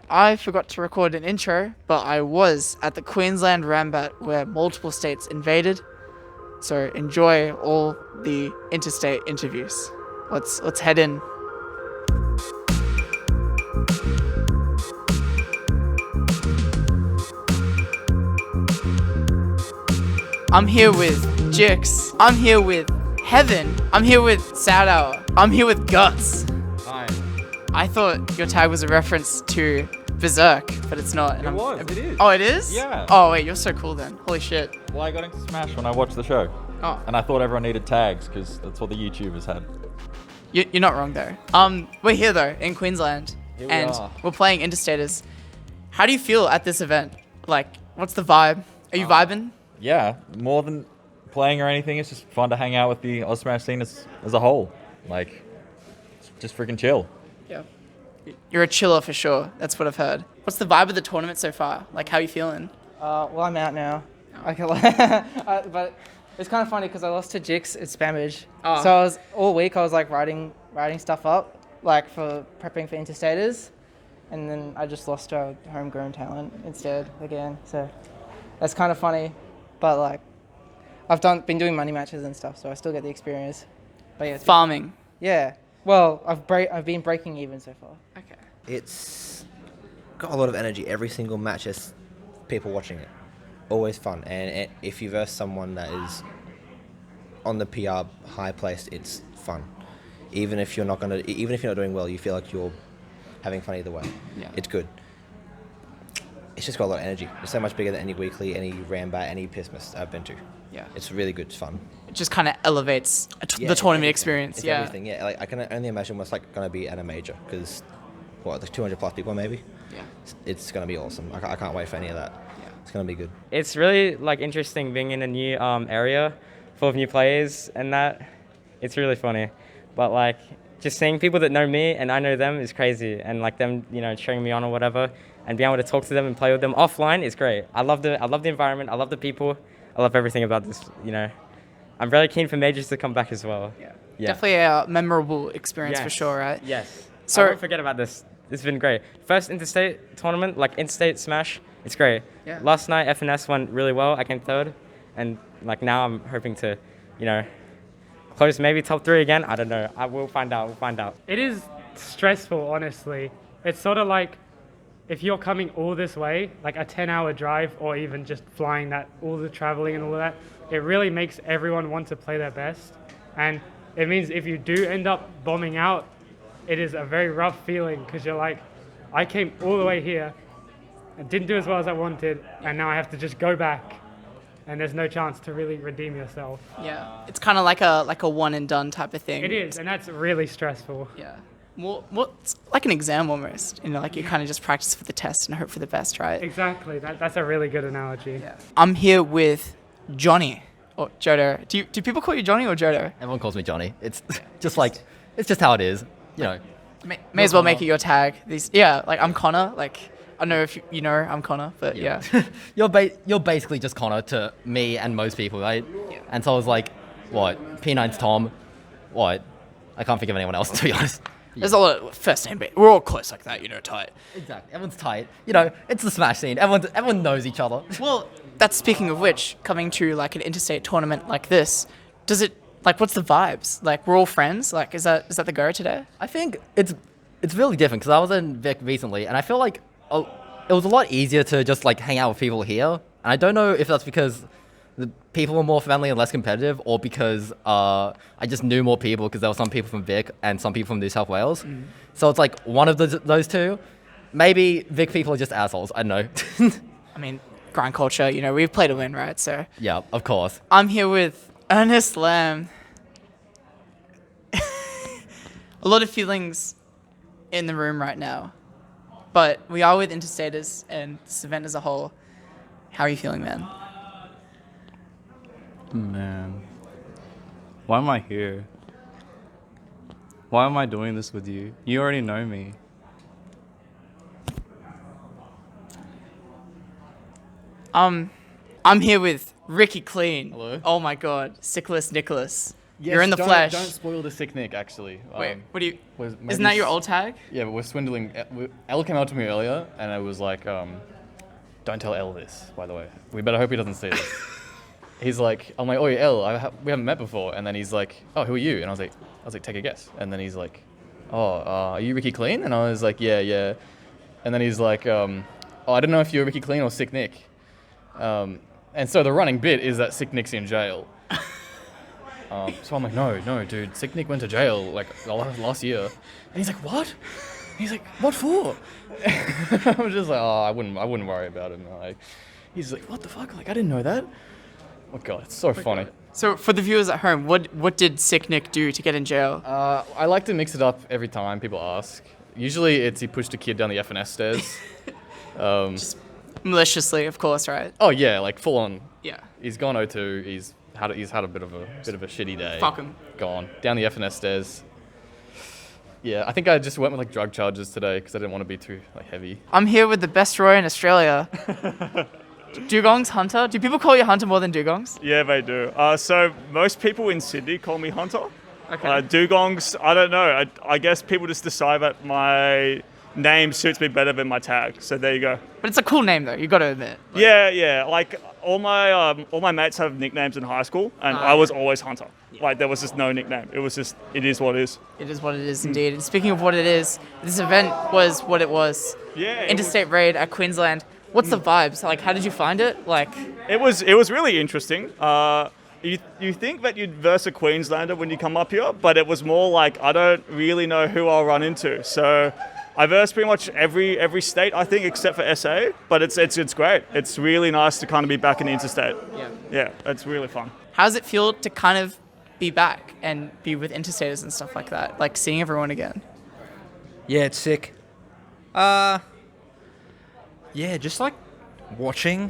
I forgot to record an intro, but I was at the Queensland Ranbat where multiple states invaded. So enjoy all the interstate interviews. Let's head in. I'm here with Jix. I'm here with Heaven. I'm here with SadHour. I'm here with Guts. Hi. I thought your tag was a reference to Berserk, but it's not. It is. Oh, it is? Yeah. Oh, wait, you're so cool then. Holy shit. Well, I got into Smash when I watched the show. Oh. And I thought everyone needed tags because that's what the YouTubers had. You're not wrong though. We're here though, in Queensland. Here we and are. we're playing Interstaters. How do you feel at this event? Like, what's the vibe? Are you vibing? Yeah, more than playing or anything, it's just fun to hang out with the ausmash scene as a whole. Like, it's just freaking chill. Yeah. You're a chiller for sure. That's what I've heard. What's the vibe of the tournament so far? Like, how are you feeling? Well, I'm out now. Okay, but it's kind of funny because I lost to Jix at Spammage. Oh. So I was all week. I was like writing stuff up, like for prepping for Interstaters, and then I just lost to a homegrown talent instead again. So that's kind of funny, but like I've been doing money matches and stuff, so I still get the experience. But yeah, Farming. yeah. Well, I've been breaking even so far. Okay. It's got a lot of energy. Every single match has people watching it. Always fun. And if you verse someone that is on the PR high placed, it's fun. Even if you're not doing well, you feel like you're having fun either way. Yeah. It's good. It's just got a lot of energy. It's so much bigger than any weekly, any Ranbat, any Pissmas I've been to. Yeah. It's really good. It's fun. It just kind of elevates Yeah, the it's tournament everything. experience. It's Yeah. everything. Yeah. Like I can only imagine what's like going to be at a major because like 200 plus people maybe. Yeah. It's going to be awesome. I can't wait for any of that. Yeah. It's going to be good. It's really like interesting being in a new area full of new players and that. It's really funny, but like just seeing people that know me and I know them is crazy, and like them, cheering me on or whatever, and being able to talk to them and play with them offline is great. I love the environment. I love the people. I love everything about this. I'm really keen for majors to come back as well. Yeah. Yeah. Definitely a memorable experience for Yes. sure, right? Yes. So- I won't forget about this. It's been great. First interstate tournament, like interstate smash, it's great. Yeah. Last night FNS went really well. I came third, and like now I'm hoping to, close maybe top 3 again. I don't know. We'll find out. It is stressful, honestly. It's sort of like if you're coming all this way, like a 10-hour drive, or even just flying that, all the traveling and all that, it really makes everyone want to play their best. And it means if you do end up bombing out, it is a very rough feeling because you're like, I came all the way here and didn't do as well as I wanted, and now I have to just go back, and there's no chance to really redeem yourself. Yeah. It's kind of like a one and done type of thing. It is, and that's really stressful. Yeah. Well, it's like an exam almost. Like you kind of just practice for the test and hope for the best, right? Exactly, that's a really good analogy. Yeah. I'm here with Johnny or Johto. Do people call you Johnny or Johto? Everyone calls me Johnny. It's just like, it's just how it is, May as well make it your tag. Like I'm Connor. Like I don't know if you know I'm Connor, but yeah. You're basically just Connor to me and most people, right? Yeah. And so I was like, what? P9's Tom. What? I can't think of anyone else, to be honest. There's a lot of first name, but we're all close like that, tight. Exactly. Everyone's tight. It's the Smash scene. Everyone knows each other. Well, that's speaking of which, coming to like an interstate tournament like this, does it like what's the vibes? Like we're all friends. Like is that the go today? I think it's really different because I was in Vic recently, and I feel like it was a lot easier to just like hang out with people here. And I don't know if that's because the people were more friendly and less competitive, or because I just knew more people because there were some people from Vic and some people from New South Wales. Mm. So it's like one of those two. Maybe Vic people are just assholes. I don't know. I mean, grind culture. We've played to win, right? So Yeah, of course. I'm here with Ernest Lamb. A lot of feelings in the room right now, but we are with Interstaters and this event as a whole. How are you feeling, man? Man, why am I here? Why am I doing this with you? You already know me. I'm here with Ricky Clean. Hello. Oh my God, Sickless Nicholas. You're in the flesh. Don't spoil the sick Nick, actually. Wait, what do you? Was Isn't that your old tag? Yeah, but we're swindling. Elle came out to me earlier, and I was like, don't tell Elle this, by the way. We better hope he doesn't see this. He's like, I'm like, oh, yeah, Elle, we haven't met before. And then he's like, oh, who are you? And I was like, take a guess. And then he's like, oh, are you Ricky Clean? And I was like, yeah. And then he's like, oh, I don't know if you're Ricky Clean or Sick Nick. And so the running bit is that Sick Nick's in jail. So I'm like, no, dude, Sick Nick went to jail like last year. And he's like, what? And he's like, what for? I was just like, oh, I wouldn't worry about him. Like, he's like, what the fuck? Like, I didn't know that. Oh god, it's so funny. So for the viewers at home, what did Sick Nick do to get in jail? I like to mix it up every time people ask. Usually it's he pushed a kid down the F&S stairs. Just maliciously, of course, right? Oh yeah, like full on. Yeah. He's gone 0-2. He's had a bit of a shitty day. Fuck him. Gone down the F&S stairs. Yeah, I think I just went with like drug charges today because I didn't want to be too like heavy. I'm here with the best Roy in Australia. Dugongs Hunter. Do people call you Hunter more than Dugongs? Yeah, they do. So most people in Sydney call me Hunter. Okay. Dugongs, I don't know. I guess people just decide that my name suits me better than my tag. So there you go. But it's a cool name though. You got to admit. Like, Yeah. Like all my mates have nicknames in high school, and I was always Hunter. Yeah. Like there was just no nickname. It was just it is what it is. It is what it is indeed. And speaking of what it is, this event was what it was. Yeah. Interstate raid at Queensland. What's the vibes? Like, how did you find it? Like, it was really interesting. You think that you'd verse a Queenslander when you come up here, but it was more like I don't really know who I'll run into. So I versed pretty much every state, I think, except for SA. But it's great. It's really nice to kind of be back in the interstate. Yeah, it's really fun. how does it feel to kind of be back and be with interstaters and stuff like that? Like seeing everyone again. Yeah, it's sick. Yeah, just like watching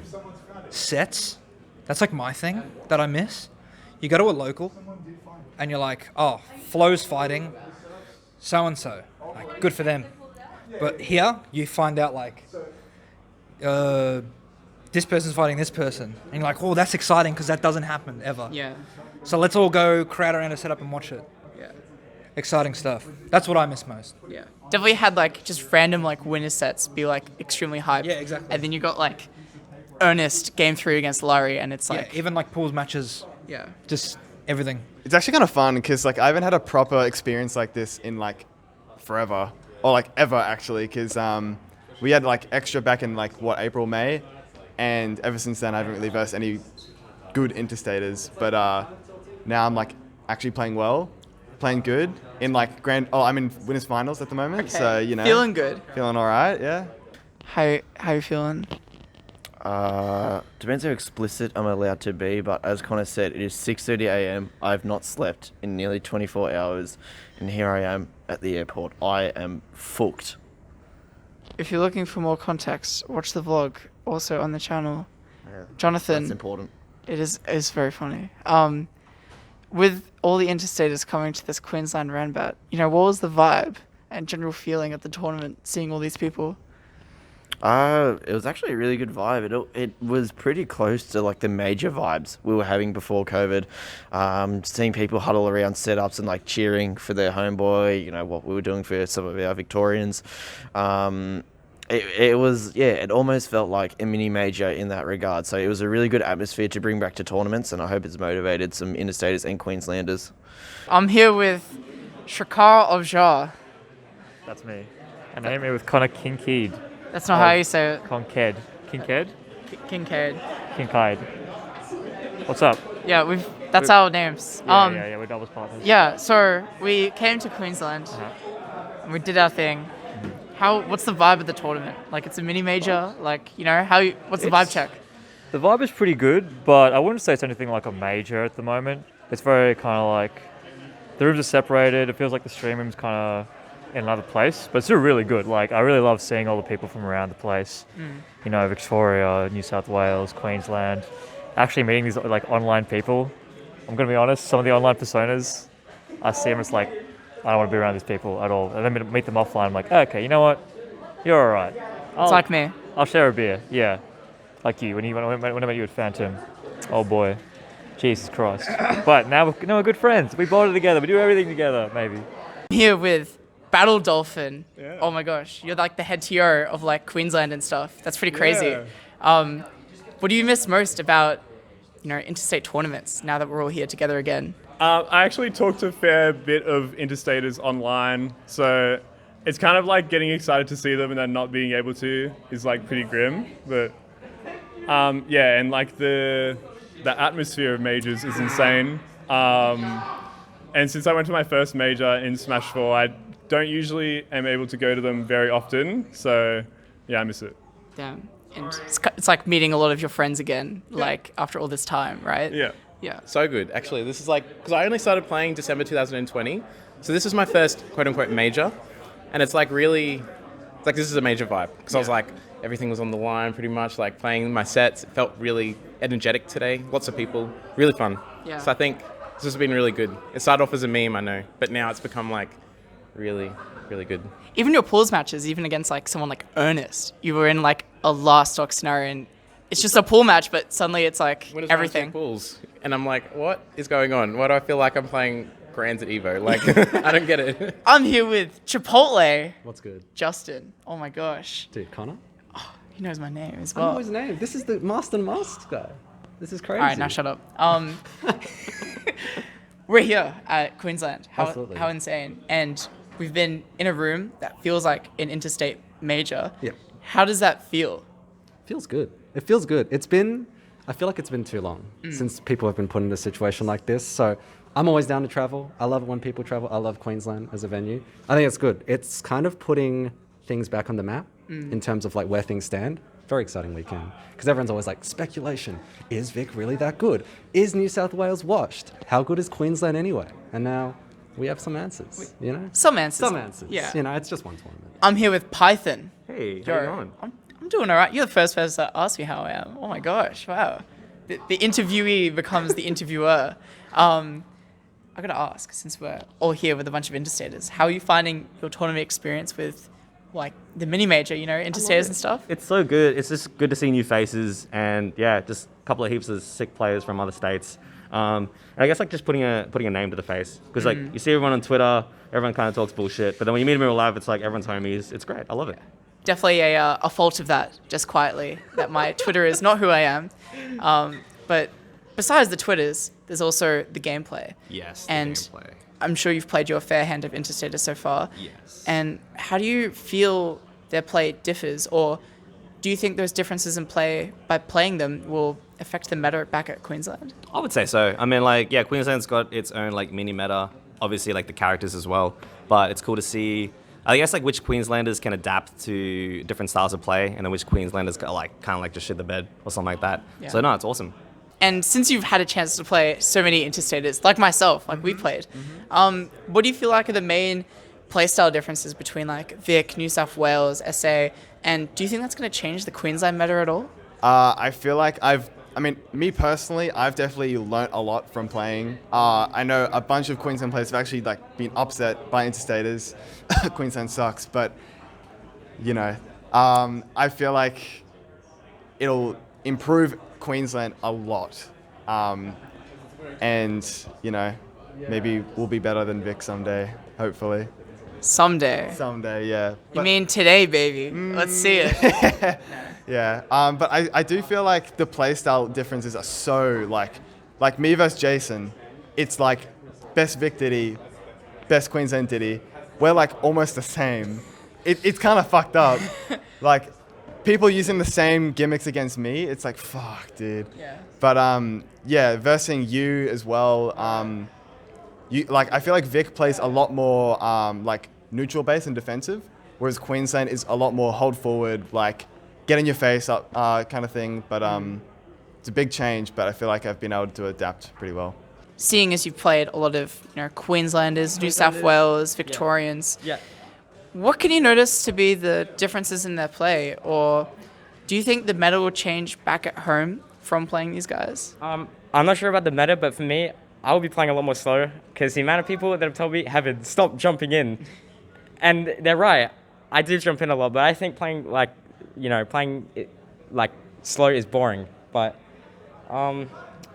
sets. That's like my thing that I miss. You go to a local and you're like, oh, Flo's fighting so-and-so. Like, good for them. But here, you find out like, this person's fighting this person. And you're like, oh, that's exciting because that doesn't happen ever. Yeah. So let's all go crowd around a setup and watch it. Yeah. Exciting stuff. That's what I miss most. Yeah. Definitely had like just random like winner sets be like extremely hype. Yeah, exactly. And then you got like earnest game 3 against Lari, and it's like Yeah, even like pools matches. Yeah. Just everything. It's actually kind of fun because like I haven't had a proper experience like this in like forever, or like ever actually, because we had like extra back in like April, May, and ever since then I haven't really versed any good interstaters. But now I'm like actually playing good in like I'm in winners finals at the moment, Okay. so you know, feeling good. feeling all right, yeah. How you feeling? Depends how explicit I'm allowed to be, but as Connor said, it is 6:30 a.m. I have not slept in nearly 24 hours, and here I am at the airport. I am fucked. If you're looking for more context, watch the vlog also on the channel. Yeah, Jonathan, that's important. It's very funny. With all the interstaters coming to this Queensland Ranbat, you know, what was the vibe and general feeling at the tournament, seeing all these people? It was actually a really good vibe. It was pretty close to like the major vibes we were having before COVID. Seeing people huddle around setups and like cheering for their homeboy, you know, what we were doing for some of our Victorians. It almost felt like a mini major in that regard. So it was a really good atmosphere to bring back to tournaments, and I hope it's motivated some interstaters and Queenslanders. I'm here with Shrikar of Jar. That's me. And I'm here with Connor Kincaid. That's not how you say it. Kincaid. Kincaid? Kincaid. Kincaid. What's up? Yeah, that's our names. Yeah, we're doubles partners. Yeah, so we came to Queensland and we did our thing. What's the vibe of the tournament? Like, it's a mini major. Like, you know, what's the vibe check? The vibe is pretty good, but I wouldn't say it's anything like a major at the moment. It's very kind of like the rooms are separated. It feels like the stream room's kind of in another place, but it's still really good. Like, I really love seeing all the people from around the place. You know, Victoria, New South Wales, Queensland. Actually meeting these like online people. I'm gonna be honest, some of the online personas, I see them, it's like, I don't want to be around these people at all. And then meet them offline, I'm like, okay, you know what? You're all right. It's like me. I'll share a beer, yeah. Like you, when I met you at Phantom. Oh boy. Jesus Christ. But now we're good friends. We bonded together. We do everything together, maybe. Here with BattleDolphin. Yeah. Oh my gosh, you're like the head TO of like Queensland and stuff. That's pretty crazy. Yeah. What do you miss most about, interstate tournaments now that we're all here together again? I actually talked to a fair bit of interstaters online, so it's kind of like getting excited to see them and then not being able to is like pretty grim. But yeah, and like the atmosphere of majors is insane. And since I went to my first major in Smash 4, I don't usually am able to go to them very often. So yeah, I miss it. Damn. And it's like meeting a lot of your friends again, like after all this time, right? Yeah. Yeah. So good. Actually, this is like, because I only started playing December 2020. So this is my first quote unquote major. And it's like really, it's like this is a major vibe. Because I was like, everything was on the line pretty much, like playing my sets. It felt really energetic today. Lots of people. Really fun. Yeah. So I think this has been really good. It started off as a meme, I know. But now it's become like really, really good. Even your pools matches, even against like someone like Ernest, you were in like a last stock scenario and it's just a pool match, but suddenly it's like everything. Pools. And I'm like, what is going on? Why do I feel like I'm playing Grands at Evo? Like, I don't get it. I'm here with Chipotle. What's good? Justin. Oh my gosh. Dude, Connor? Oh, he knows my name as I well. know his name. This is the Master and Mask guy. This is crazy. All right, now shut up. We're here at Queensland. Absolutely. How insane. And we've been in a room that feels like an interstate major. Yeah. How does that feel? Feels good. It feels good. I feel like it's been too long since people have been put in a situation like this. So I'm always down to travel. I love it when people travel. I love Queensland as a venue. I think it's good. It's kind of putting things back on the map in terms of like where things stand. Very exciting weekend. Because everyone's always like, speculation. Is Vic really that good? Is New South Wales washed? How good is Queensland anyway? And now we have some answers, Some answers. Some answers. Yeah. It's just one tournament. I'm here with Python. Hey, how you going? I'm doing all right. You're the first person to ask me how I am. Oh my gosh, wow. The interviewee becomes the interviewer. I got to ask, since we're all here with a bunch of interstaters, how are you finding your tournament experience with like the mini major, interstaters and stuff? It's so good. It's just good to see new faces and yeah, just a couple of heaps of sick players from other states. And I guess like just putting a name to the face because like you see everyone on Twitter, everyone kind of talks bullshit, but then when you meet them in real life, it's like everyone's homies. It's great. I love it. Definitely a fault of that, just quietly, that my Twitter is not who I am. But besides the Twitters, there's also the gameplay. Yes, and gameplay. I'm sure you've played your fair hand of interstaters so far. Yes. And how do you feel their play differs, or do you think those differences in play by playing them will affect the meta back at Queensland? I would say so. I mean, like, yeah, Queensland's got its own like mini meta, obviously like the characters as well, but it's cool to see. I guess like which Queenslanders can adapt to different styles of play, and then which Queenslanders like kind of like just shit the bed or something like that. Yeah. So no, it's awesome. And since you've had a chance to play so many interstaters, like myself, like we played, what do you feel like are the main playstyle differences between like Vic, New South Wales, SA, and do you think that's going to change the Queensland meta at all? I feel like me personally, I've definitely learnt a lot from playing. I know a bunch of Queensland players have actually like been upset by interstaters. Queensland sucks, but I feel like it'll improve Queensland a lot. And maybe we'll be better than Vic someday, hopefully. Someday, yeah. You mean today, baby? Let's see it. Yeah, but I do feel like the playstyle differences are so like me versus Jason. It's like best Vic Diddy, best Queensland Diddy. We're like almost the same. It's kind of fucked up. Like people using the same gimmicks against me. It's like fuck, dude. Yeah. But versing you as well. I feel like Vic plays a lot more like neutral based and defensive, whereas Queensland is a lot more hold forward, like get in your face up kind of thing. But it's a big change, but I feel like I've been able to adapt pretty well. Seeing as you've played a lot of Queenslanders, New South Wales, Victorians, what can you notice to be the differences in their play, or do you think the meta will change back at home from playing these guys? I'm not sure about the meta, but for me, I will be playing a lot more slow because the amount of people that have told me, Heaven, stop jumping in. And they're right. I do jump in a lot, but I think playing slow is boring. But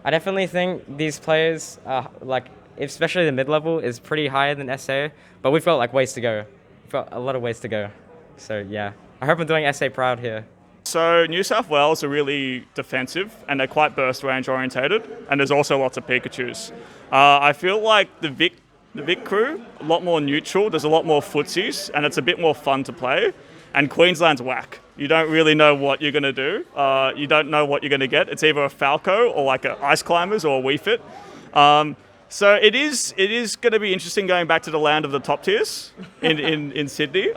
I definitely think these players, like, especially the mid-level, is pretty higher than SA, but we've got like ways to go. We've got a lot of ways to go. So yeah, I hope I'm doing SA proud here. So New South Wales are really defensive and they're quite burst range orientated, and there's also lots of Pikachus. I feel like the Vic crew, a lot more neutral, there's a lot more footsies, and it's a bit more fun to play. And Queensland's whack. You don't really know what you're going to do. You don't know what you're going to get. It's either a Falco or like a Ice Climbers or a Wii Fit. So it is going to be interesting going back to the land of the top tiers in Sydney.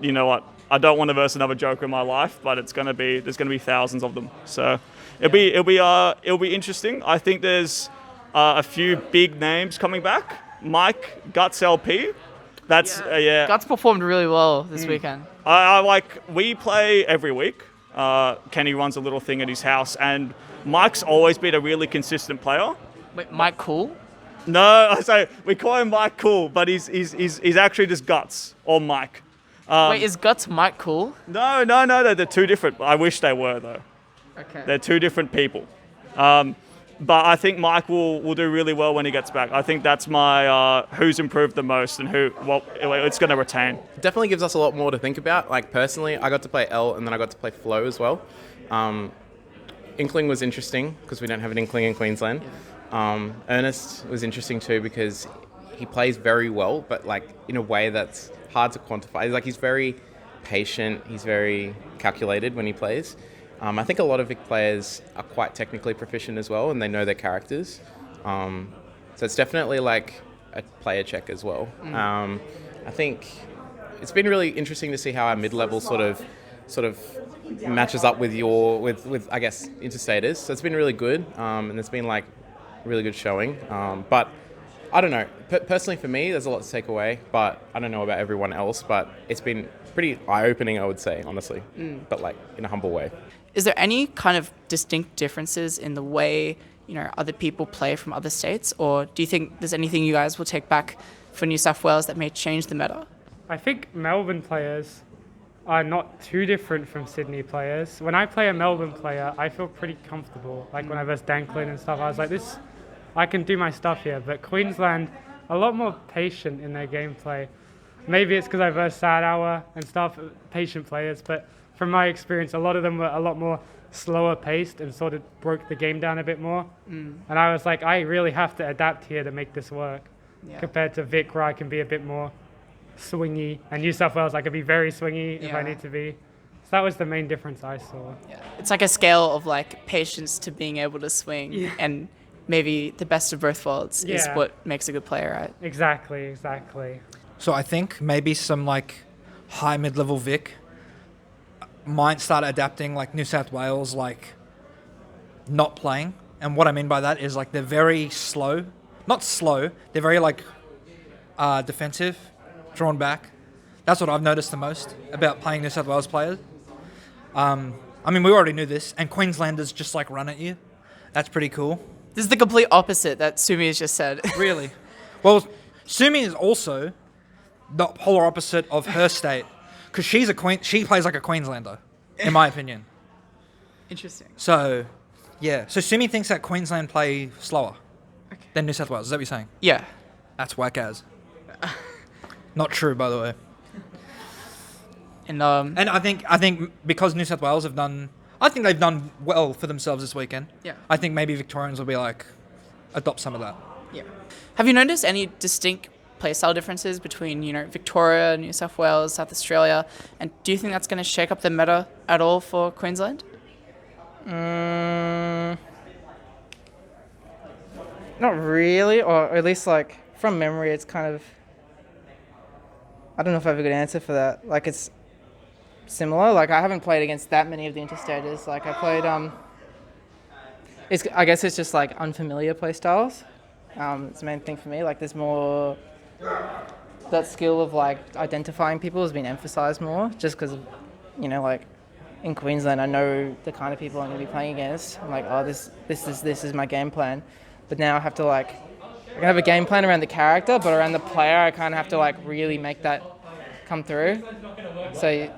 You know what? I don't want to verse another Joker in my life, but there's going to be thousands of them. So it'll be interesting. I think there's a few big names coming back. Mike, Guts LP. That's yeah. Guts performed really well this weekend. We play every week. Kenny runs a little thing at his house, and Mike's always been a really consistent player. Wait, Mike Cool? No, so we call him Mike Cool, but he's actually just Guts or Mike. Wait, is Guts Mike Cool? No, they're two different. I wish they were though. Okay. They're two different people. But I think Mike will do really well when he gets back. I think that's my who's improved the most and it's going to retain. Definitely gives us a lot more to think about. Like personally, I got to play L and then I got to play Flow as well. Inkling was interesting because we don't have an Inkling in Queensland. Ernest was interesting too because he plays very well, but like in a way that's hard to quantify. Like he's very patient, he's very calculated when he plays. I think a lot of Vic players are quite technically proficient as well, and they know their characters. So it's definitely like a player check as well. I think it's been really interesting to see how our mid-level sort of matches up with with I guess interstaters. So it's been really good, and it's been like really good showing. But I don't know. Personally, for me, there's a lot to take away. But I don't know about everyone else. But it's been pretty eye-opening, I would say, honestly. But like in a humble way. Is there any kind of distinct differences in the way, other people play from other states? Or do you think there's anything you guys will take back for New South Wales that may change the meta? I think Melbourne players are not too different from Sydney players. When I play a Melbourne player, I feel pretty comfortable. Like when I versus Danklin and stuff, I was like, I can do my stuff here. But Queensland, a lot more patient in their gameplay. Maybe it's because I versed SadHour and stuff, patient players, but from my experience, a lot of them were a lot more slower paced and sort of broke the game down a bit more. And I was like, I really have to adapt here to make this work. Compared to Vic, where I can be a bit more swingy. And New South Wales, I could be very swingy if I need to be. So that was the main difference I saw. It's like a scale of like patience to being able to swing, and maybe the best of both worlds is what makes a good player, right? Exactly. So I think maybe some like high mid-level Vic might start adapting like New South Wales, like not playing. And what I mean by that is like they're very slow. Not slow, they're very like defensive, drawn back. That's what I've noticed the most about playing New South Wales players. I mean, we already knew this, and Queenslanders just like run at you. That's pretty cool. This is the complete opposite that Sumi has just said. Really? Well, Sumi is also the polar opposite of her state, because she plays like a Queenslander, in my opinion. Interesting. So, yeah. So Sumi thinks that Queensland play slower than New South Wales. Is that what you're saying? Yeah. That's whack as. Not true, by the way. And I think because New South Wales they've done well for themselves this weekend. Yeah. I think maybe Victorians will be like, adopt some of that. Yeah. Have you noticed any distinct playstyle differences between, Victoria, New South Wales, South Australia? And do you think that's going to shake up the meta at all for Queensland? Not really, or at least like from memory, it's kind of. I don't know if I have a good answer for that. Like it's similar. Like I haven't played against that many of the interstaters. Like I played. I guess it's just like unfamiliar playstyles. It's the main thing for me. Like there's more. That skill of like identifying people has been emphasized more, just because, like in Queensland, I know the kind of people I'm going to be playing against. I'm like, oh, this is my game plan. But now I have to I can have a game plan around the character, but around the player, I kind of have to like really make that come through. So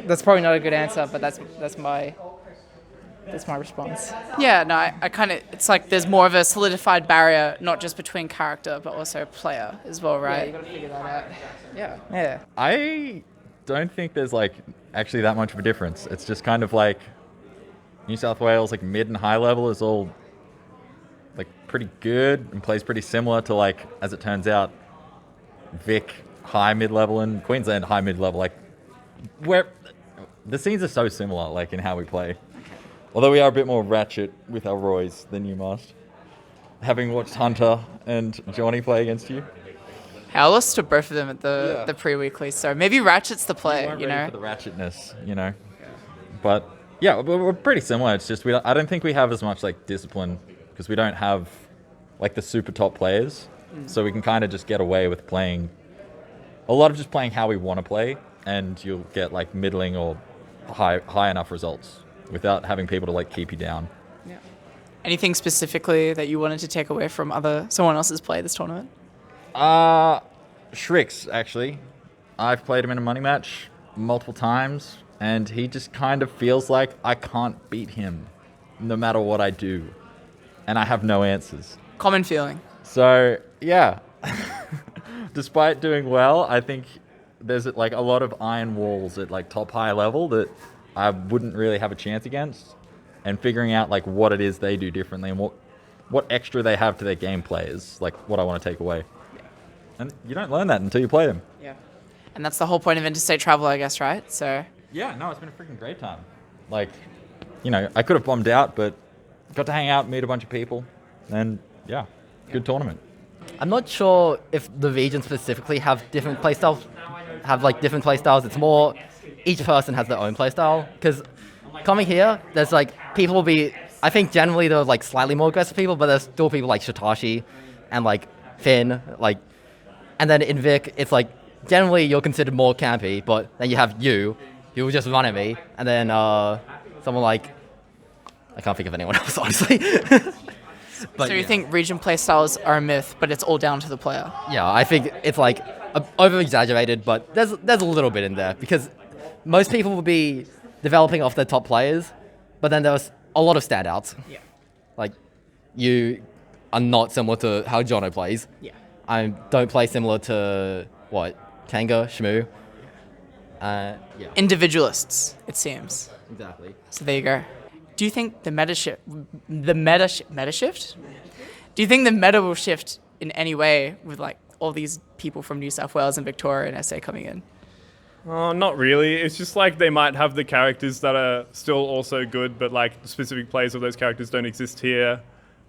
that's probably not a good answer, but that's my That's my response. Yeah, no, I kind of, it's like there's more of a solidified barrier, not just between character, but also player as well, right? Yeah, you gotta figure that out. Yeah. Yeah. I don't think there's like actually that much of a difference. It's just kind of like New South Wales, like mid and high level is all like pretty good and plays pretty similar to, like, as it turns out, Vic high mid level and Queensland high mid level. Like, where the scenes are so similar, like in how we play. Although we are a bit more ratchet with our Roys than you must. Having watched Hunter and Johnny play against you. I lost to both of them at the pre-weekly, so maybe Ratchet's the play, weren't you ready know? for the ratchetness, you know. But yeah, we're pretty similar. It's just I don't think we have as much like discipline because we don't have like the super top players, so we can kind of just get away with playing a lot of just playing how we want to play, and you'll get like middling or high enough results without having people to like keep you down. Yeah. Anything specifically that you wanted to take away from someone else's play this tournament? Sriks, actually. I've played him in a money match multiple times, and he just kind of feels like I can't beat him no matter what I do. And I have no answers. Common feeling. So, yeah. Despite doing well, I think there's like a lot of iron walls at like top high level that I wouldn't really have a chance against. And figuring out like what it is they do differently and what extra they have to their gameplay is like what I want to take away. And you don't learn that until you play them. Yeah. And that's the whole point of interstate travel, I guess, right? So. Yeah, no, it's been a freaking great time. Like, you know, I could have bombed out, but got to hang out, meet a bunch of people, and yeah, good tournament. I'm not sure if the regions specifically have different playstyles. It's more each person has their own playstyle. Because coming here, there's like people will be. I think generally there are like slightly more aggressive people, but there's still people like Shitashi and like Finn, like. And then in Vic, it's like, generally you're considered more campy, but then you have you will just run at me, and then someone like, I can't think of anyone else, honestly. But, so you think region playstyles are a myth, but it's all down to the player? Yeah, I think it's like over-exaggerated, but there's a little bit in there, because most people will be developing off their top players, but then there's a lot of standouts. Yeah. Like, you are not similar to how Johto plays. Yeah. I don't play similar to, Kanga, Shmoo. Yeah. Individualists, it seems. Exactly. So there you go. Do you think the meta shift? Do you think the meta will shift in any way with like all these people from New South Wales and Victoria and SA coming in? Not really. It's just like they might have the characters that are still also good, but like the specific plays of those characters don't exist here.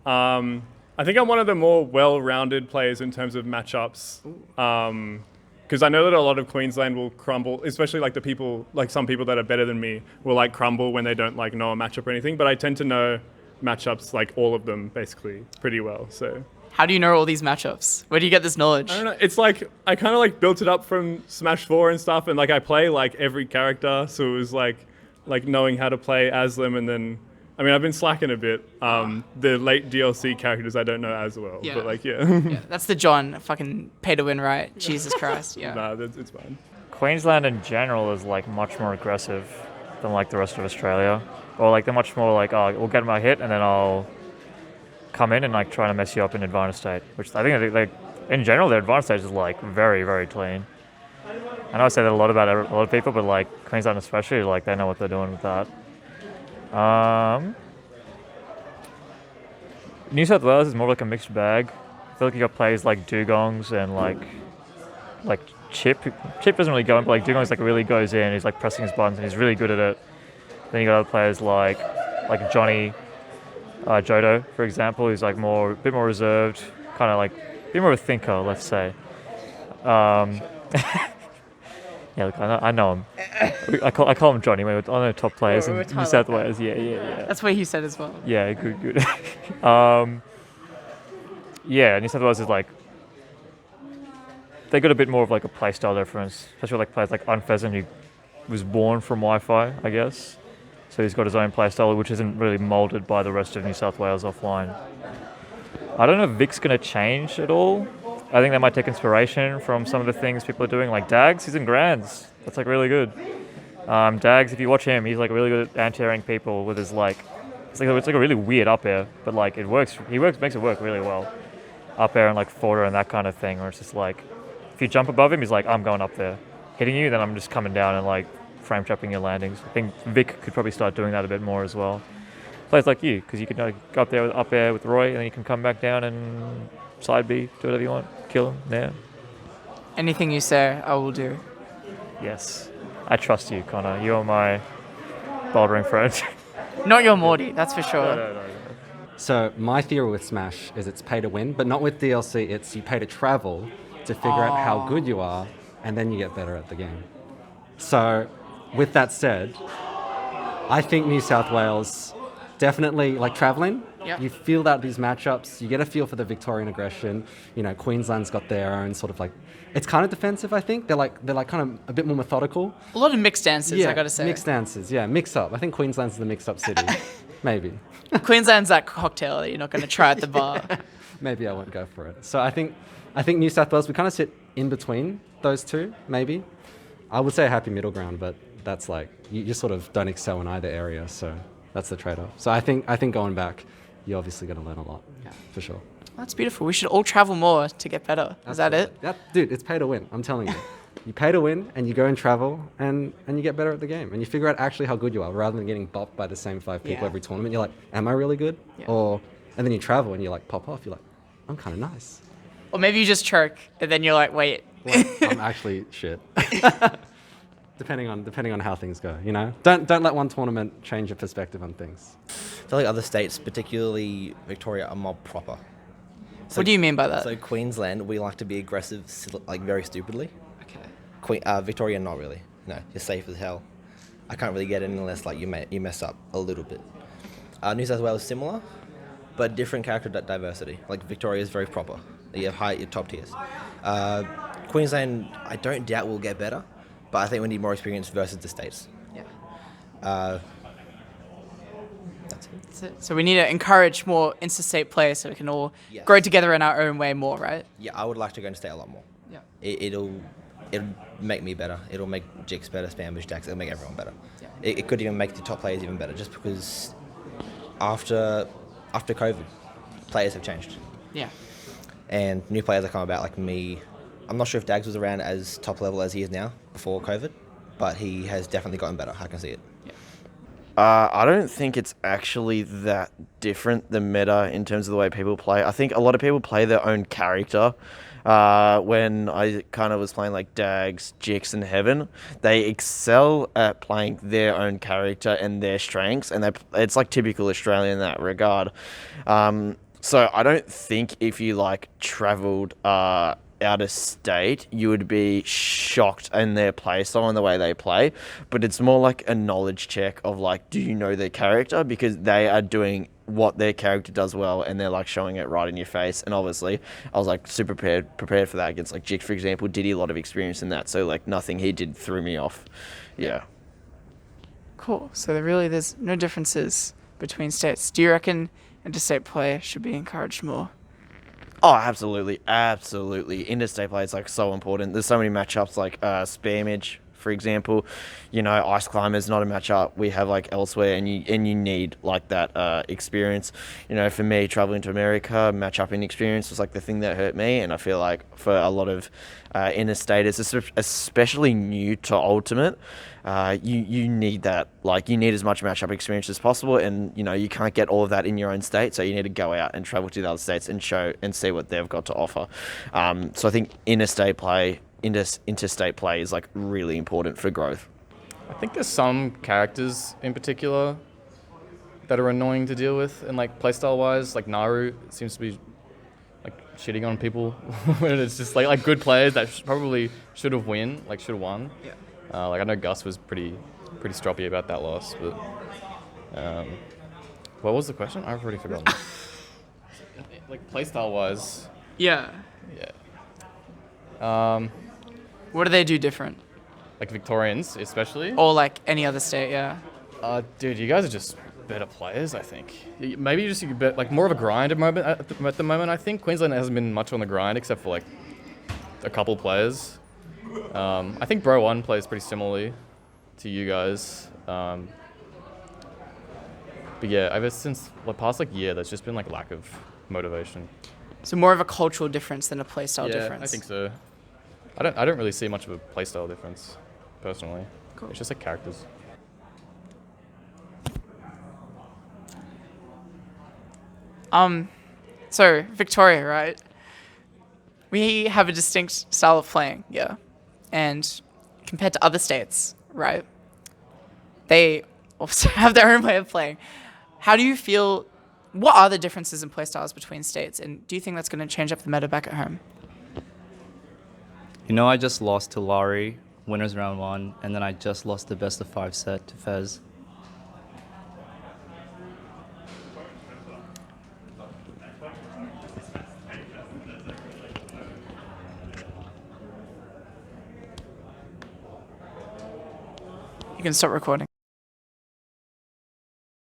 I think I'm one of the more well-rounded players in terms of matchups. Because I know that a lot of Queensland will crumble, especially like some people that are better than me will like crumble when they don't like know a matchup or anything. But I tend to know matchups, like all of them, basically pretty well. So. How do you know all these matchups? Where do you get this knowledge? I don't know. It's like I kind of like built it up from Smash 4 and stuff, and like I play like every character, so it was like knowing how to play as them, and then. I mean, I've been slacking a bit. The late DLC characters I don't know as well, but like, yeah. That's the John, fucking pay to win, right? Jesus Christ, yeah. Nah, it's fine. Queensland in general is like much more aggressive than like the rest of Australia. Or like they're much more like, oh, we'll get my hit and then I'll come in and like try to mess you up in advantage state. Which I think like in general their advantage state is like very, very clean. I know I say that a lot about a lot of people, but like Queensland especially, like they know what they're doing with that. New South Wales is more like a mixed bag. I feel like you got players like Dugongs and like Chip. Chip doesn't really go in, but like Dugongs like really goes in. He's like pressing his buttons and he's really good at it. Then you got other players like Johnny, Johto, for example, who's like a bit more reserved, kind of like a bit more of a thinker, let's say. Yeah, look, I know him. I call him Johnny. We're on the top players in New South Wales. Yeah. That's what he said as well. Yeah, good. Yeah, New South Wales is like they got a bit more of like a playstyle difference, especially like players like Unpheasant, who was born from Wi-Fi, I guess. So he's got his own playstyle, which isn't really molded by the rest of New South Wales offline. I don't know if Vic's gonna change at all. I think they might take inspiration from some of the things people are doing, like Dags. He's in Grands. That's like really good. Dags, if you watch him, he's like really good at anti-airing people with his like it's like a really weird up air, but like it works. Makes it work really well. Up air and like forward and that kind of thing, where it's just like if you jump above him, he's like, I'm going up there, hitting you, then I'm just coming down and like frame trapping your landings. I think Vic could probably start doing that a bit more as well. Players like you, because you can go up there with up air with Roy, and then you can come back down and side B, do whatever you want, kill him there. Anything you say, I will do. Yes, I trust you, Connor. You're my bouldering friend. Not your Morty, that's for sure. No. So my theory with Smash is it's pay to win, but not with DLC. It's you pay to travel to figure out how good you are, and then you get better at the game. So with that said, I think New South Wales definitely, like traveling, Yep. you feel that these matchups, you get a feel for the Victorian aggression. You know, Queensland's got their own sort of like, it's kind of defensive, I think. They're like kind of a bit more methodical. A lot of mixed dances, Yeah, I gotta say. mixed dances, yeah, mix up. I think Queensland's the mix up city, maybe. Queensland's that cocktail that you're not going to try at the bar. Maybe I won't go for it. So I think New South Wales, we kind of sit in between those two, maybe. I would say a happy middle ground, but that's like, you sort of don't excel in either area, so that's the trade-off. So I think going back, you're obviously going to learn a lot, for sure. That's beautiful. We should all travel more to get better. Is that it? Dude, it's pay to win, I'm telling you. You pay to win, and you go and travel, and you get better at the game. And you figure out actually how good you are, rather than getting bopped by the same 5 people every tournament. You're like, am I really good? Yeah. And then you travel, and you like pop off. You're like, I'm kind of nice. Or maybe you just choke, and then you're like, wait. I'm actually shit. depending on how things go, you know? Don't let one tournament change your perspective on things. I feel like other states, particularly Victoria, are more proper. What do you mean by that? So Queensland, we like to be aggressive, like very stupidly. Victoria, not really. No, you're safe as hell. I can't really get in unless like you mess up a little bit. New South Wales is similar, but different character diversity. Like Victoria is very proper. You have your top tiers. Queensland, I don't doubt will get better, but I think we need more experience versus the states. Yeah. That's it. So we need to encourage more interstate play so we can all grow together in our own way more, right? Yeah, I would like to go interstate a lot more. Yeah. It'll make me better. It'll make Jix better, Spambush, Dax. It'll make everyone better. Yeah. It could even make the top players even better, just because after COVID, players have changed. Yeah. And new players have come about, like me. I'm not sure if Dags was around as top level as he is now before COVID, but he has definitely gotten better. I can see it. I don't think it's actually that different, the meta, in terms of the way people play. I think a lot of people play their own character. When I kind of was playing like Dags, Jix, and Heaven, they excel at playing their own character and their strengths, and it's like typical Australian in that regard. So I don't think if you like travelled out of state, you would be shocked in their play style and the way they play, but it's more like a knowledge check of like, do you know their character? Because they are doing what their character does well, and they're like showing it right in your face. And obviously I was like super prepared for that against like Jix, for example. Did he a lot of experience in that, so like nothing he did threw me off. Yeah. Cool. So there's no differences between states. Do you reckon interstate play should be encouraged more? Oh, absolutely. Interstate play is like so important. There's so many matchups like Spamage, for example. You know, Ice Climber is not a matchup we have like elsewhere, and you need like that experience. You know, for me, traveling to America, matchup experience was like the thing that hurt me, and I feel like for a lot of interstaters, especially new to Ultimate, you need that. Like, you need as much matchup experience as possible, and you know, you can't get all of that in your own state, so you need to go out and travel to the other states and show and see what they've got to offer. So I think interstate play is like really important for growth. I think there's some characters in particular that are annoying to deal with, and like playstyle wise, like Naru seems to be like shitting on people when it's just like good players that probably should have won. Yeah. Like I know Gus was pretty stroppy about that loss, but what was the question? I've already forgotten. Like playstyle wise. Yeah. What do they do different? Like Victorians, especially? Or like any other state, yeah. Dude, you guys are just better players, I think. Maybe you just like more of a grind at the moment. I think Queensland hasn't been much on the grind except for like a couple players. I think Bro 1 plays pretty similarly to you guys. But yeah, ever since the past like year, there's just been like lack of motivation. So more of a cultural difference than a playstyle difference. I think so. I don't really see much of a playstyle difference, personally. Cool. It's just like characters. So Victoria, right? We have a distinct style of playing, yeah. And compared to other states, right? They also have their own way of playing. How do you feel? What are the differences in playstyles between states? And do you think that's going to change up the meta back at home? You know, I just lost to Lari, winners round 1, and then I just lost the best of 5 set to Fez. You can stop recording.